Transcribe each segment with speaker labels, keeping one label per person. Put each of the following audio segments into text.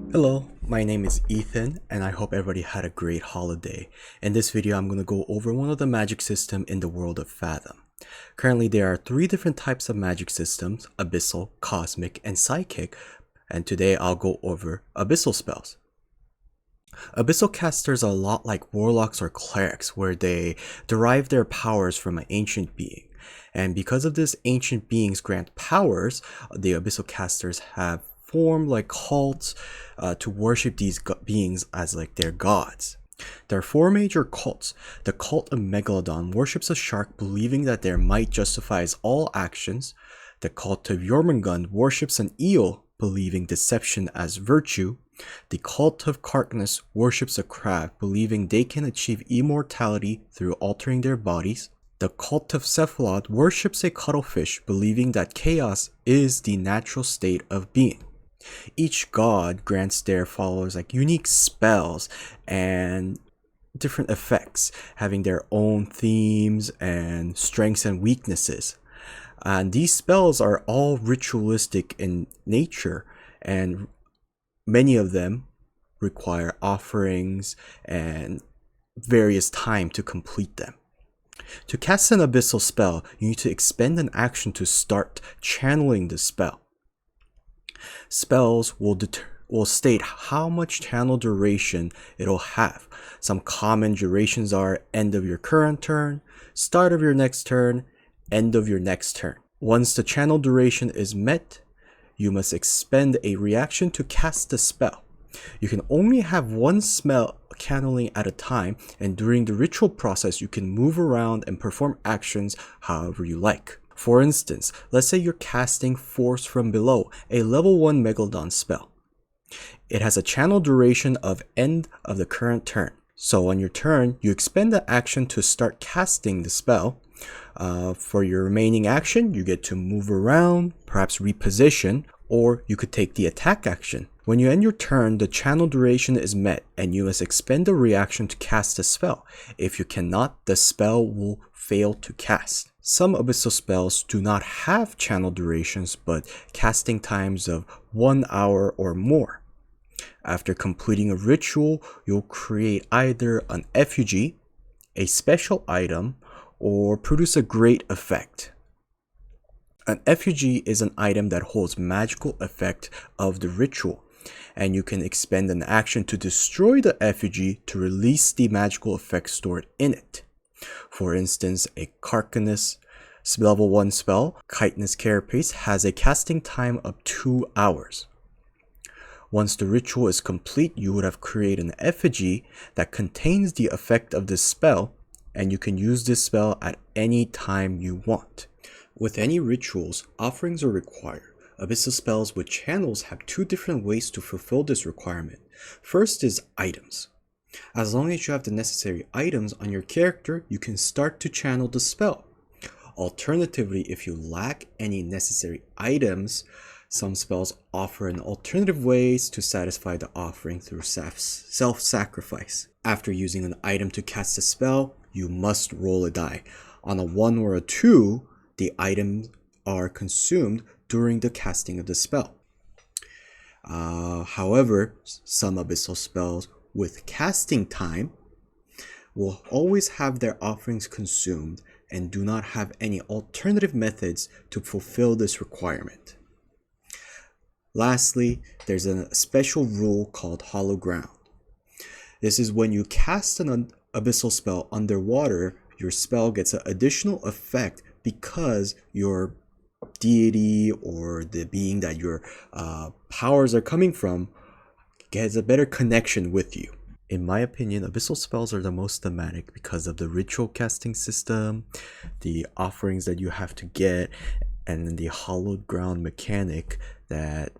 Speaker 1: Hello, my name is Ethan and I hope everybody had a great holiday. In this video I'm going to go over one of the magic system in the world of Fathom. Currently there are three different types of magic systems: Abyssal, Cosmic, and Psychic, and today I'll go over Abyssal spells. Abyssal casters are a lot like warlocks or clerics, where they derive their powers from an ancient being. And because of this ancient beings grant powers, the Abyssal casters have formed like cults to worship these beings as like their gods. There are four major cults. The cult of Megalodon worships a shark, believing that their might justifies all actions. The cult of Jormungand worships an eel, believing deception as virtue. The cult of Karkness worships a crab, believing they can achieve immortality through altering their bodies. The cult of Cephalod worships a cuttlefish, believing that chaos is the natural state of being. Each god grants their followers like unique spells and different effects, having their own themes and strengths and weaknesses. And these spells are all ritualistic in nature, and many of them require offerings and various time to complete them. To cast an abyssal spell, you need to expend an action to start channeling the spell. Spells will state how much channel duration it'll have. Some common durations are end of your current turn, start of your next turn, end of your next turn. Once the channel duration is met, you must expend a reaction to cast the spell. You can only have one spell channeling at a time, and during the ritual process you can move around and perform actions however you like. For instance, let's say you're casting Force from Below, a level 1 Megalodon spell. It has a channel duration of end of the current turn. So on your turn, you expend the action to start casting the spell. For your remaining action, you get to move around, perhaps reposition, or you could take the attack action. When you end your turn, the channel duration is met and you must expend a reaction to cast the spell. If you cannot, the spell will fail to cast. Some abyssal spells do not have channel durations but casting times of 1 hour or more. After completing a ritual, you'll create either an effuge, a special item, or produce a great effect. An effuge is an item that holds magical effect of the ritual, and you can expend an action to destroy the effuge to release the magical effect stored in it. For instance, a Karkness level 1 spell, Chitinous Carapace, has a casting time of 2 hours. Once the ritual is complete, you would have created an effigy that contains the effect of this spell, and you can use this spell at any time you want. With any rituals, offerings are required. Abyssal spells with channels have two different ways to fulfill this requirement. First is items. As long as you have the necessary items on your character, you can start to channel the spell. Alternatively, if you lack any necessary items, some spells offer an alternative ways to satisfy the offering through self-sacrifice. After using an item to cast a spell, you must roll a die. On a 1 or a 2, the items are consumed during the casting of the spell. However, some abyssal spells with casting time will always have their offerings consumed and do not have any alternative methods to fulfill this requirement. Lastly, there's a special rule called Hollow Ground. This is when you cast an abyssal spell underwater, your spell gets an additional effect because your deity or the being that your powers are coming from gets a better connection with you. In my opinion, abyssal spells are the most thematic because of the ritual casting system, the offerings that you have to get, and then the hollowed ground mechanic that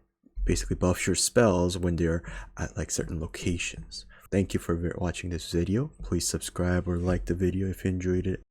Speaker 1: basically buffs your spells when they're at like certain locations. Thank you for watching this video. Please subscribe or like the video if you enjoyed it.